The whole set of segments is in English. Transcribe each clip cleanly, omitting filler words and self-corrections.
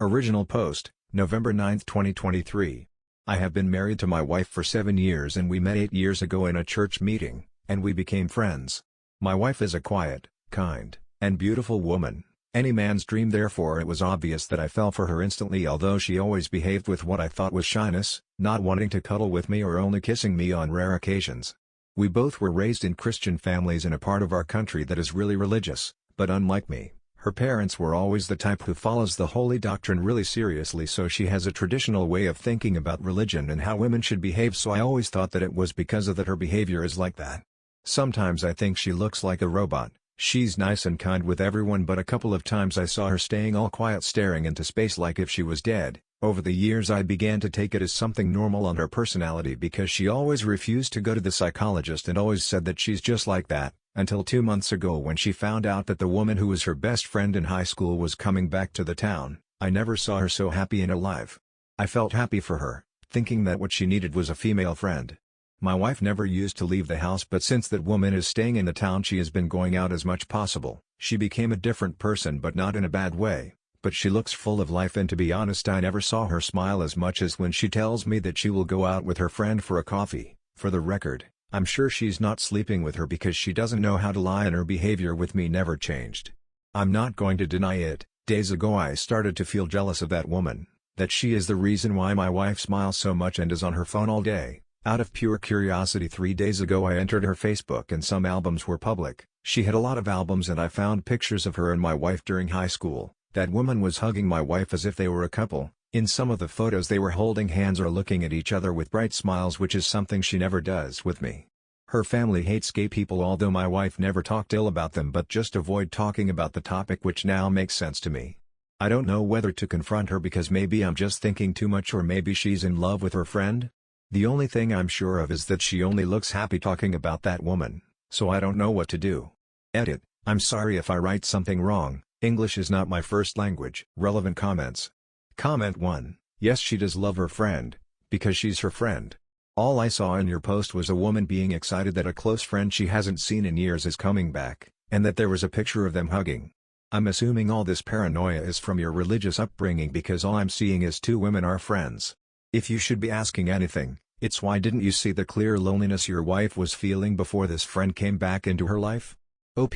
Original post, November 9, 2023. I have been married to my wife for 7 years and we met 8 years ago in a church meeting, and we became friends. My wife is a quiet, kind, and beautiful woman, any man's dream, therefore it was obvious that I fell for her instantly, although she always behaved with what I thought was shyness, not wanting to cuddle with me or only kissing me on rare occasions. We both were raised in Christian families in a part of our country that is really religious, but unlike me, her parents were always the type who follows the holy doctrine really seriously, so she has a traditional way of thinking about religion and how women should behave, so I always thought that it was because of that her behavior is like that. Sometimes I think she looks like a robot. She's nice and kind with everyone, but a couple of times I saw her staying all quiet staring into space like if she was dead. Over the years I began to take it as something normal on her personality because she always refused to go to the psychologist and always said that she's just like that, until 2 months ago when she found out that the woman who was her best friend in high school was coming back to the town. I never saw her so happy and alive. I felt happy for her, thinking that what she needed was a female friend. My wife never used to leave the house, but since that woman is staying in the town she has been going out as much possible. She became a different person, but not in a bad way, but she looks full of life, and to be honest I never saw her smile as much as when she tells me that she will go out with her friend for a coffee. For the record, I'm sure she's not sleeping with her because she doesn't know how to lie, and her behavior with me never changed. I'm not going to deny it. Days ago I started to feel jealous of that woman, that she is the reason why my wife smiles so much and is on her phone all day. Out of pure curiosity 3 days ago I entered her Facebook and some albums were public. She had a lot of albums and I found pictures of her and my wife during high school. That woman was hugging my wife as if they were a couple. In some of the photos they were holding hands or looking at each other with bright smiles, which is something she never does with me. Her family hates gay people, although my wife never talked ill about them but just avoid talking about the topic, which now makes sense to me. I don't know whether to confront her because maybe I'm just thinking too much, or maybe she's in love with her friend. The only thing I'm sure of is that she only looks happy talking about that woman, so I don't know what to do. Edit: I'm sorry if I write something wrong, English is not my first language. Relevant comments. Comment 1. Yes, she does love her friend, because she's her friend. All I saw in your post was a woman being excited that a close friend she hasn't seen in years is coming back, and that there was a picture of them hugging. I'm assuming all this paranoia is from your religious upbringing because all I'm seeing is 2 women are friends. If you should be asking anything, it's why didn't you see the clear loneliness your wife was feeling before this friend came back into her life? OP,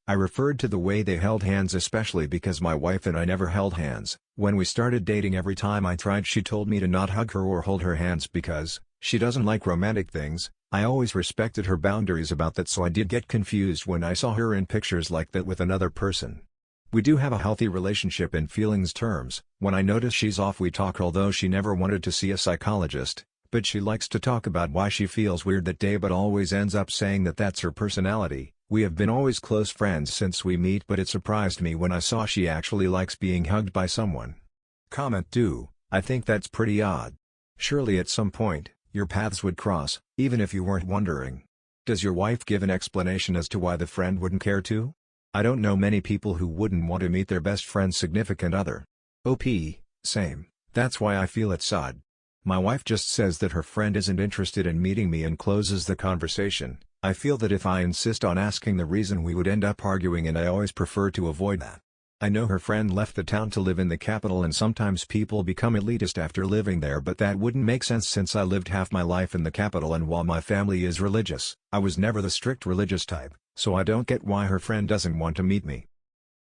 I referred to the way they held hands, especially because my wife and I never held hands. When we started dating, every time I tried she told me to not hug her or hold her hands because she doesn't like romantic things. I always respected her boundaries about that, so I did get confused when I saw her in pictures like that with another person. We do have a healthy relationship in feelings terms. When I notice she's off we talk, although she never wanted to see a psychologist, but she likes to talk about why she feels weird that day but always ends up saying that that's her personality. We have been always close friends since we meet, but it surprised me when I saw she actually likes being hugged by someone. Comment 2, I think that's pretty odd. Surely at some point, your paths would cross, even if you weren't wondering. Does your wife give an explanation as to why the friend wouldn't care to? I don't know many people who wouldn't want to meet their best friend's significant other. OP, same, that's why I feel it's odd. My wife just says that her friend isn't interested in meeting me and closes the conversation. I feel that if I insist on asking the reason we would end up arguing, and I always prefer to avoid that. I know her friend left the town to live in the capital, and sometimes people become elitist after living there, but that wouldn't make sense since I lived half my life in the capital, and while my family is religious, I was never the strict religious type, so I don't get why her friend doesn't want to meet me.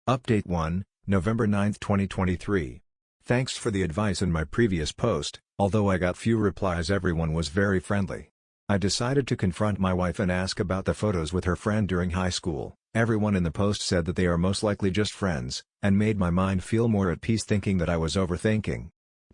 Update 1, November 9, 2023. Thanks for the advice in my previous post. Although I got few replies, everyone was very friendly. I decided to confront my wife and ask about the photos with her friend during high school. Everyone in the post said that they are most likely just friends, and made my mind feel more at peace, thinking that I was overthinking.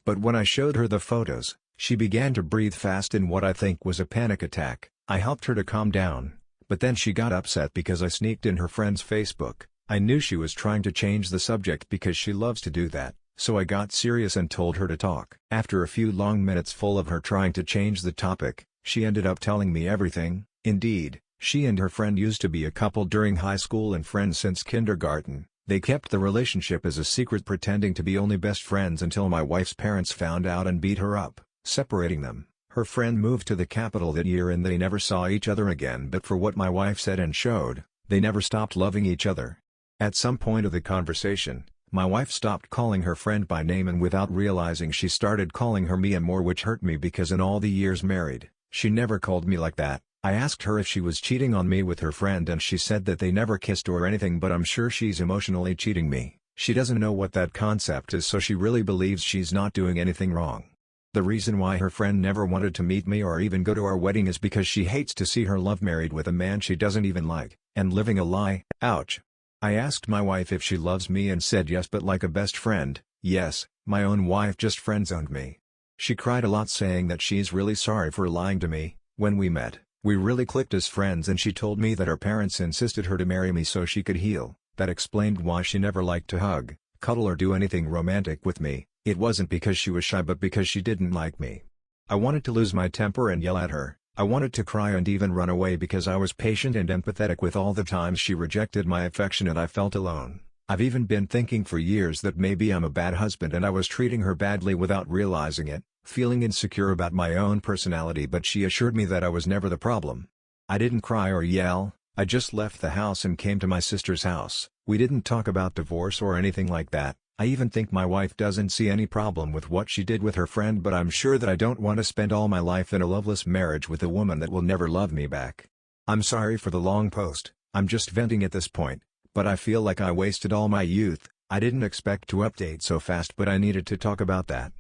But when I showed her the photos, she began to breathe fast in what I think was a panic attack. I helped her to calm down, but then she got upset because I sneaked in her friend's Facebook. I knew she was trying to change the subject because she loves to do that. So I got serious and told her to talk. After a few long minutes full of her trying to change the topic, she ended up telling me everything. Indeed, she and her friend used to be a couple during high school and friends since kindergarten. They kept the relationship as a secret, pretending to be only best friends until my wife's parents found out and beat her up, separating them. Her friend moved to the capital that year and they never saw each other again, but for what my wife said and showed, they never stopped loving each other. At some point of the conversation, My wife stopped calling her friend by name, and without realizing she started calling her Mia more, which hurt me because in all the years married, she never called me like that. I asked her if she was cheating on me with her friend and she said that they never kissed or anything, but I'm sure she's emotionally cheating me. She doesn't know what that concept is, so she really believes she's not doing anything wrong. The reason why her friend never wanted to meet me or even go to our wedding is because she hates to see her love married with a man she doesn't even like, and living a lie. Ouch. I asked my wife if she loves me and said yes, but like a best friend. Yes, my own wife just friend-zoned me. She cried a lot, saying that she's really sorry for lying to me. When we met, we really clicked as friends, and she told me that her parents insisted her to marry me so she could heal. That explained why she never liked to hug, cuddle or do anything romantic with me. It wasn't because she was shy, but because she didn't like me. I wanted to lose my temper and yell at her. I wanted to cry and even run away because I was patient and empathetic with all the times she rejected my affection and I felt alone. I've even been thinking for years that maybe I'm a bad husband and I was treating her badly without realizing it, feeling insecure about my own personality, but she assured me that I was never the problem. I didn't cry or yell, I just left the house and came to my sister's house. We didn't talk about divorce or anything like that. I even think my wife doesn't see any problem with what she did with her friend, but I'm sure that I don't want to spend all my life in a loveless marriage with a woman that will never love me back. I'm sorry for the long post, I'm just venting at this point, but I feel like I wasted all my youth. I didn't expect to update so fast, but I needed to talk about that.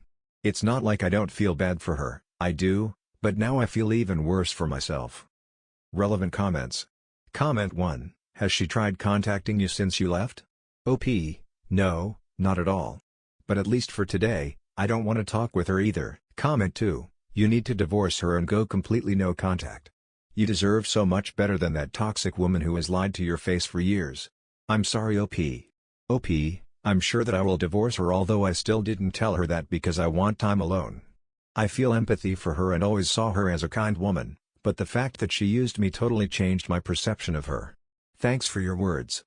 It's not like I don't feel bad for her, I do, but now I feel even worse for myself. Relevant comments. Comment 1. Has she tried contacting you since you left? OP. No. Not at all. But at least for today, I don't want to talk with her either. Comment 2. You need to divorce her and go completely no contact. You deserve so much better than that toxic woman who has lied to your face for years. I'm sorry, OP. OP, I'm sure that I will divorce her, although I still didn't tell her that because I want time alone. I feel empathy for her and always saw her as a kind woman, but the fact that she used me totally changed my perception of her. Thanks for your words.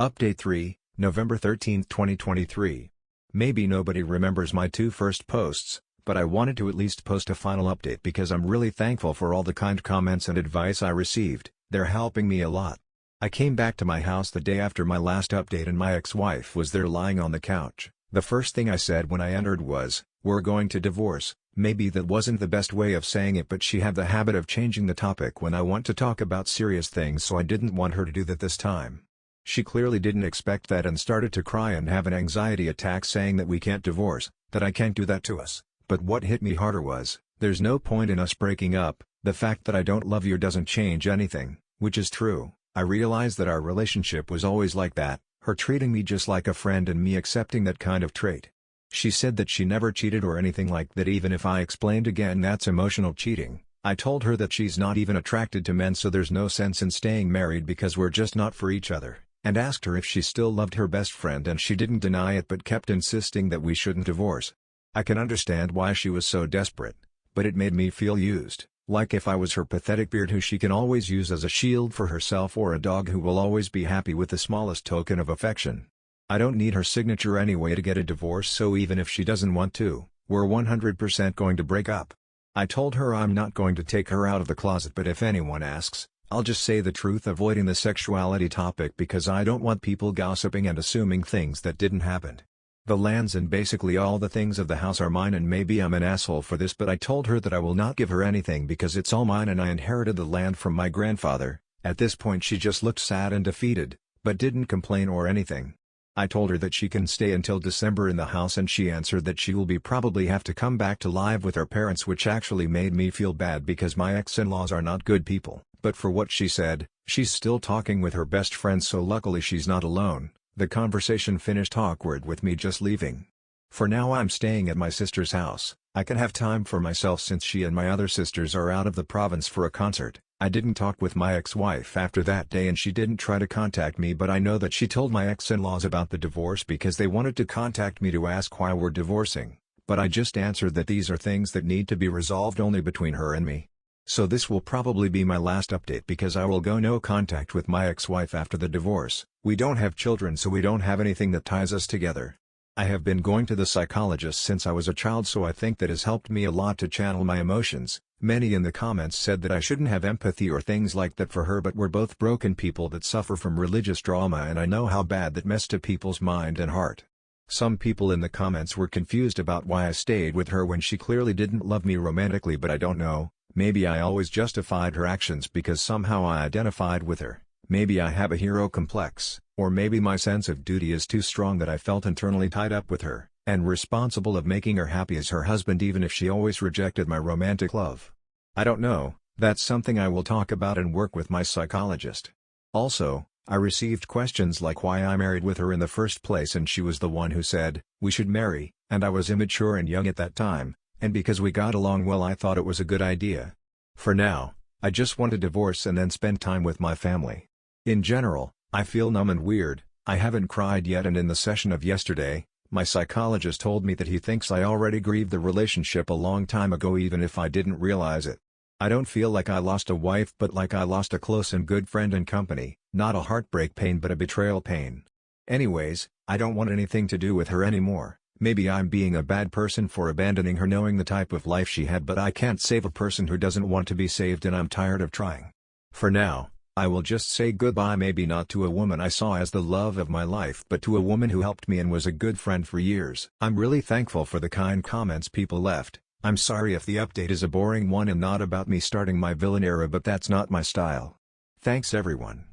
Update 3. November 13, 2023. Maybe nobody remembers my 2 first posts, but I wanted to at least post a final update because I'm really thankful for all the kind comments and advice I received. They're helping me a lot. I came back to my house the day after my last update and my ex-wife was there lying on the couch. The first thing I said when I entered was, "We're going to divorce." Maybe that wasn't the best way of saying it, but she had the habit of changing the topic when I want to talk about serious things, so I didn't want her to do that this time. She clearly didn't expect that and started to cry and have an anxiety attack, saying that we can't divorce, that I can't do that to us. But what hit me harder was, there's no point in us breaking up, the fact that I don't love you doesn't change anything, which is true. I realized that our relationship was always like that, her treating me just like a friend and me accepting that kind of trait. She said that she never cheated or anything like that. Even if I explained again that's emotional cheating, I told her that she's not even attracted to men, so there's no sense in staying married because we're just not for each other. And asked her if she still loved her best friend, and she didn't deny it but kept insisting that we shouldn't divorce. I can understand why she was so desperate, but it made me feel used, like if I was her pathetic beard who she can always use as a shield for herself, or a dog who will always be happy with the smallest token of affection. I don't need her signature anyway to get a divorce, so even if she doesn't want to, we're 100% going to break up. I told her I'm not going to take her out of the closet, but if anyone asks, I'll just say the truth, avoiding the sexuality topic because I don't want people gossiping and assuming things that didn't happen. The lands and basically all the things of the house are mine, and maybe I'm an asshole for this, but I told her that I will not give her anything because it's all mine and I inherited the land from my grandfather. At this point she just looked sad and defeated, but didn't complain or anything. I told her that she can stay until December in the house, and she answered that she will probably have to come back to live with her parents, which actually made me feel bad because my ex-in-laws are not good people. But for what she said, she's still talking with her best friend, so luckily she's not alone. The conversation finished awkward with me just leaving. For now I'm staying at my sister's house. I can have time for myself since she and my other sisters are out of the province for a concert. I didn't talk with my ex-wife after that day and she didn't try to contact me, but I know that she told my ex-in-laws about the divorce because they wanted to contact me to ask why we're divorcing. But I just answered that these are things that need to be resolved only between her and me. So this will probably be my last update because I will go no contact with my ex-wife after the divorce. We don't have children, so we don't have anything that ties us together. I have been going to the psychologist since I was a child, so I think that has helped me a lot to channel my emotions. Many in the comments said that I shouldn't have empathy or things like that for her, but we're both broken people that suffer from religious trauma, and I know how bad that messed up people's mind and heart. Some people in the comments were confused about why I stayed with her when she clearly didn't love me romantically, but I don't know, maybe I always justified her actions because somehow I identified with her. Maybe I have a hero complex, or maybe my sense of duty is too strong that I felt internally tied up with her, and responsible of making her happy as her husband even if she always rejected my romantic love. I don't know, that's something I will talk about and work with my psychologist. Also, I received questions like why I married with her in the first place, and she was the one who said, we should marry, and I was immature and young at that time, and because we got along well I thought it was a good idea. For now, I just want a divorce and then spend time with my family. In general, I feel numb and weird. I haven't cried yet, and in the session of yesterday, my psychologist told me that he thinks I already grieved the relationship a long time ago even if I didn't realize it. I don't feel like I lost a wife but like I lost a close and good friend and company, not a heartbreak pain but a betrayal pain. Anyways, I don't want anything to do with her anymore. Maybe I'm being a bad person for abandoning her knowing the type of life she had, but I can't save a person who doesn't want to be saved and I'm tired of trying. For now, I will just say goodbye, maybe not to a woman I saw as the love of my life but to a woman who helped me and was a good friend for years. I'm really thankful for the kind comments people left. I'm sorry if the update is a boring one and not about me starting my villain era, but that's not my style. Thanks everyone.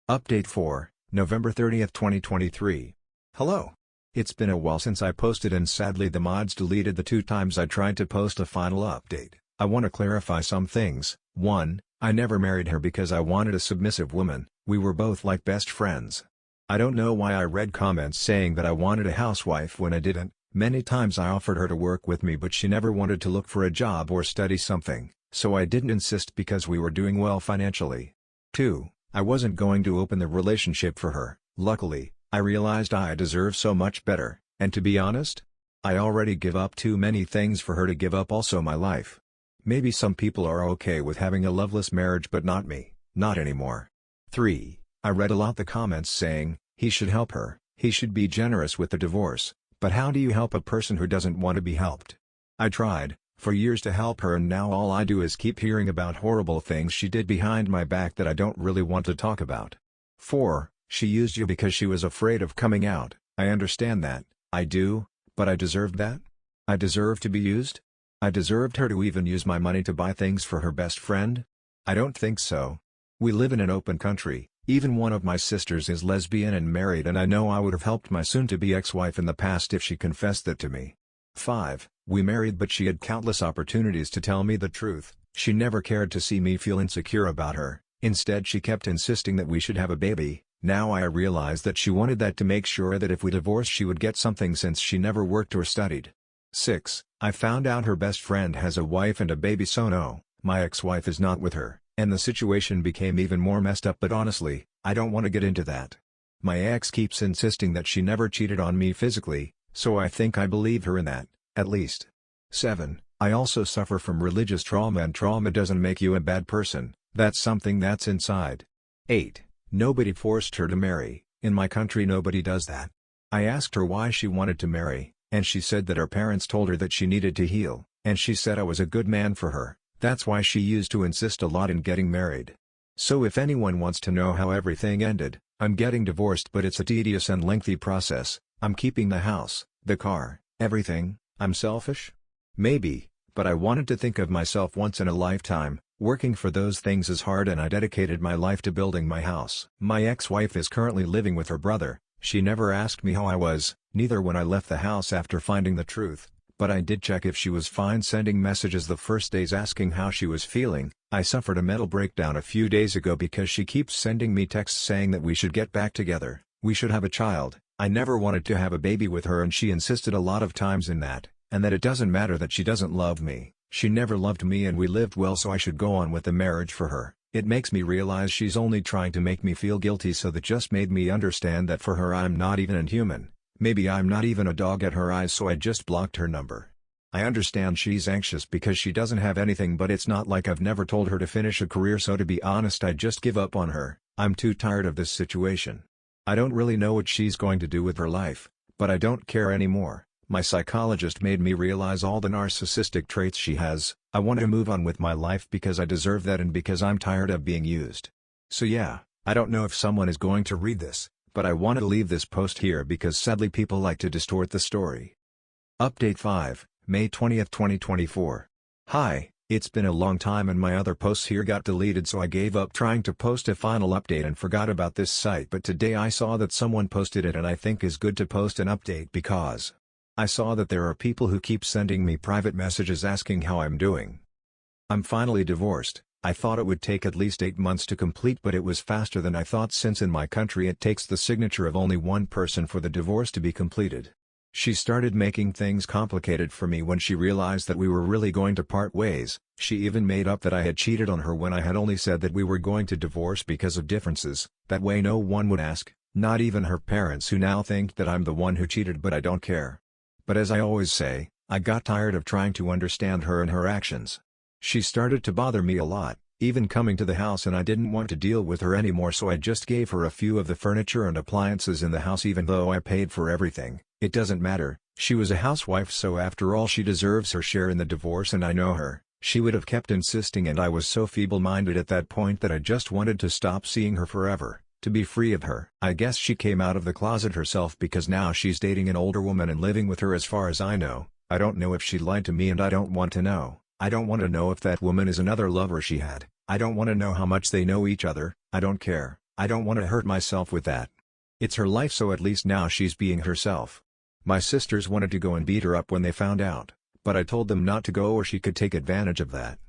Update for November 30th, 2023. Hello. It's been a while since I posted and sadly the mods deleted the 2 times I tried to post a final update. I want to clarify some things. 1. I never married her because I wanted a submissive woman, we were both like best friends. I don't know why I read comments saying that I wanted a housewife when I didn't. Many times I offered her to work with me but she never wanted to look for a job or study something, so I didn't insist because we were doing well financially. 2. I wasn't going to open the relationship for her. Luckily, I realized I deserve so much better, and to be honest, I already give up too many things for her to give up, also my life. Maybe some people are okay with having a loveless marriage but not me, not anymore. 3. I read a lot the comments saying, he should help her, he should be generous with the divorce, but how do you help a person who doesn't want to be helped? I tried, for years to help her and now all I do is keep hearing about horrible things she did behind my back that I don't really want to talk about. 4. She used you because she was afraid of coming out. I understand that, I do, but I deserved that? I deserve to be used? I deserved her to even use my money to buy things for her best friend? I don't think so. We live in an open country, even one of my sisters is lesbian and married, and I know I would have helped my soon-to-be ex-wife in the past if she confessed that to me. 5. We married but she had countless opportunities to tell me the truth. She never cared to see me feel insecure about her, instead she kept insisting that we should have a baby. Now I realize that she wanted that to make sure that if we divorced she would get something since she never worked or studied. 6. I found out her best friend has a wife and a baby, so no, my ex-wife is not with her, and the situation became even more messed up, but honestly, I don't want to get into that. My ex keeps insisting that she never cheated on me physically, so I think I believe her in that, at least. 7. I also suffer from religious trauma, and trauma doesn't make you a bad person, that's something that's inside. 8. Nobody forced her to marry, in my country nobody does that. I asked her why she wanted to marry, and she said that her parents told her that she needed to heal, and she said I was a good man for her, that's why she used to insist a lot in getting married. So if anyone wants to know how everything ended, I'm getting divorced but it's a tedious and lengthy process. I'm keeping the house, the car, everything. I'm selfish? Maybe, but I wanted to think of myself once in a lifetime. Working for those things is hard and I dedicated my life to building my house. My ex-wife is currently living with her brother. She never asked me how I was, neither when I left the house after finding the truth, but I did check if she was fine, sending messages the first days asking how she was feeling. I suffered a mental breakdown a few days ago because she keeps sending me texts saying that we should get back together, we should have a child. I never wanted to have a baby with her and she insisted a lot of times in that, and that it doesn't matter that she doesn't love me. She never loved me and we lived well, so I should go on with the marriage for her. It makes me realize she's only trying to make me feel guilty, so that just made me understand that for her I'm not even inhuman. Maybe I'm not even a dog at her eyes, so I just blocked her number. I understand she's anxious because she doesn't have anything, but it's not like I've never told her to finish a career, so to be honest I just give up on her. I'm too tired of this situation. I don't really know what she's going to do with her life, But I don't care anymore. My psychologist made me realize all the narcissistic traits she has. I want to move on with my life because I deserve that and because I'm tired of being used. So yeah, I don't know if someone is going to read this, but I wanted to leave this post here because sadly people like to distort the story. Update 5, May 20th 2024. Hi, it's been a long time and my other posts here got deleted, so I gave up trying to post a final update and forgot about this site, but today I saw that someone posted it and I think is good to post an update because I saw that there are people who keep sending me private messages asking how I'm doing. I'm finally divorced. I thought it would take at least 8 months to complete, but it was faster than I thought since in my country it takes the signature of only one person for the divorce to be completed. She started making things complicated for me when she realized that we were really going to part ways. She even made up that I had cheated on her when I had only said that we were going to divorce because of differences. That way no one would ask, not even her parents, who now think that I'm the one who cheated, but I don't care. But as I always say, I got tired of trying to understand her and her actions. She started to bother me a lot, even coming to the house, and I didn't want to deal with her anymore, so I just gave her a few of the furniture and appliances in the house even though I paid for everything. It doesn't matter, she was a housewife, so after all she deserves her share in the divorce, and I know her. She would have kept insisting, and I was so feeble-minded at that point that I just wanted to stop seeing her forever, to be free of her. I guess she came out of the closet herself because now she's dating an older woman and living with her as far as I know. I don't know if she lied to me and I don't want to know. I don't want to know if that woman is another lover she had. I don't want to know how much they know each other. I don't care. I don't want to hurt myself with that. It's her life, so at least now she's being herself. My sisters wanted to go and beat her up when they found out, but I told them not to go or she could take advantage of that.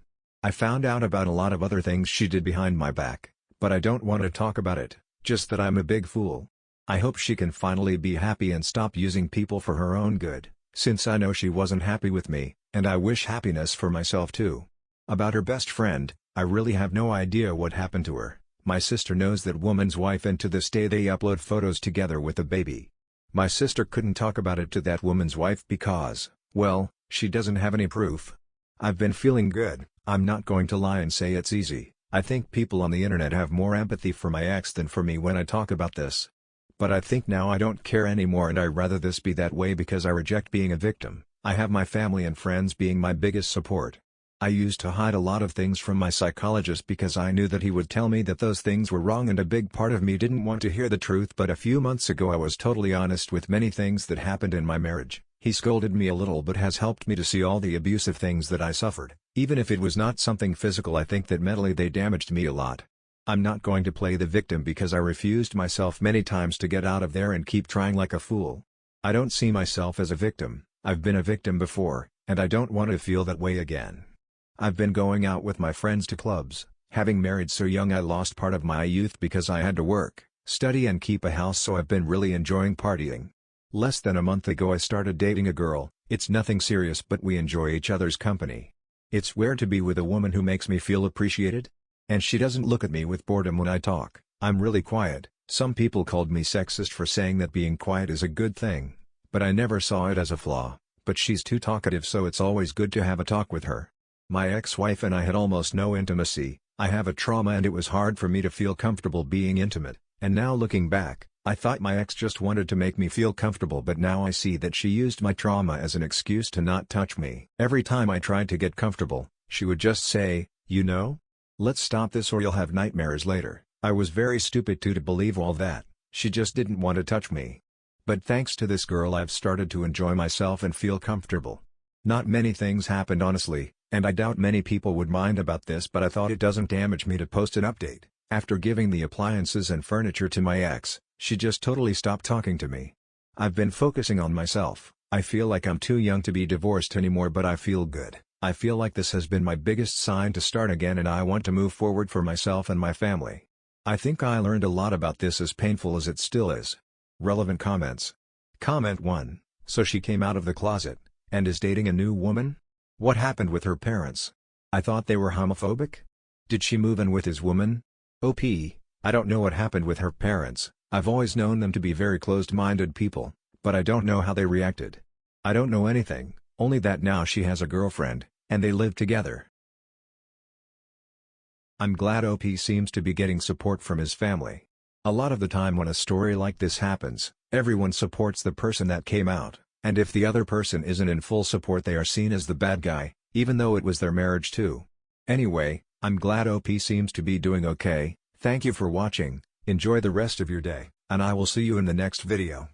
I found out about a lot of other things she did behind my back, but I don't want to talk about it, just that I'm a big fool. I hope she can finally be happy and stop using people for her own good, since I know she wasn't happy with me, and I wish happiness for myself too. About her best friend, I really have no idea what happened to her. My sister knows that woman's wife, and to this day they upload photos together with the baby. My sister couldn't talk about it to that woman's wife because, well, she doesn't have any proof. I've been feeling good. I'm not going to lie and say it's easy. I think people on the internet have more empathy for my ex than for me when I talk about this. But I think now I don't care anymore, and I rather this be that way because I reject being a victim. I have my family and friends being my biggest support. I used to hide a lot of things from my psychologist because I knew that he would tell me that those things were wrong, and a big part of me didn't want to hear the truth, but a few months ago I was totally honest with many things that happened in my marriage. He scolded me a little but has helped me to see all the abusive things that I suffered. Even if it was not something physical, I think that mentally they damaged me a lot. I'm not going to play the victim because I refused myself many times to get out of there and keep trying like a fool. I don't see myself as a victim. I've been a victim before, and I don't want to feel that way again. I've been going out with my friends to clubs. Having married so young, I lost part of my youth because I had to work, study and keep a house, so I've been really enjoying partying. Less than a month ago I started dating a girl. It's nothing serious, but we enjoy each other's company. It's weird to be with a woman who makes me feel appreciated. And she doesn't look at me with boredom when I talk. I'm really quiet. Some people called me sexist for saying that being quiet is a good thing, but I never saw it as a flaw. But she's too talkative, so it's always good to have a talk with her. My ex-wife and I had almost no intimacy. I have a trauma and it was hard for me to feel comfortable being intimate, and now looking back, I thought my ex just wanted to make me feel comfortable, but now I see that she used my trauma as an excuse to not touch me. Every time I tried to get comfortable, she would just say, "You know? Let's stop this or you'll have nightmares later." I was very stupid to believe all that. She just didn't want to touch me. But thanks to this girl I've started to enjoy myself and feel comfortable. Not many things happened honestly, and I doubt many people would mind about this, but I thought it doesn't damage me to post an update. After giving the appliances and furniture to my ex, she just totally stopped talking to me. I've been focusing on myself. I feel like I'm too young to be divorced anymore, but I feel good. I feel like this has been my biggest sign to start again, and I want to move forward for myself and my family. I think I learned a lot about this, as painful as it still is. Relevant comments. Comment 1. So she came out of the closet, and is dating a new woman? What happened with her parents? I thought they were homophobic? Did she move in with his woman? OP, I don't know what happened with her parents. I've always known them to be very closed-minded people, but I don't know how they reacted. I don't know anything, only that now she has a girlfriend, and they live together. I'm glad OP seems to be getting support from his family. A lot of the time when a story like this happens, everyone supports the person that came out, and if the other person isn't in full support they are seen as the bad guy, even though it was their marriage too. Anyway, I'm glad OP seems to be doing okay. Thank you for watching, enjoy the rest of your day, and I will see you in the next video.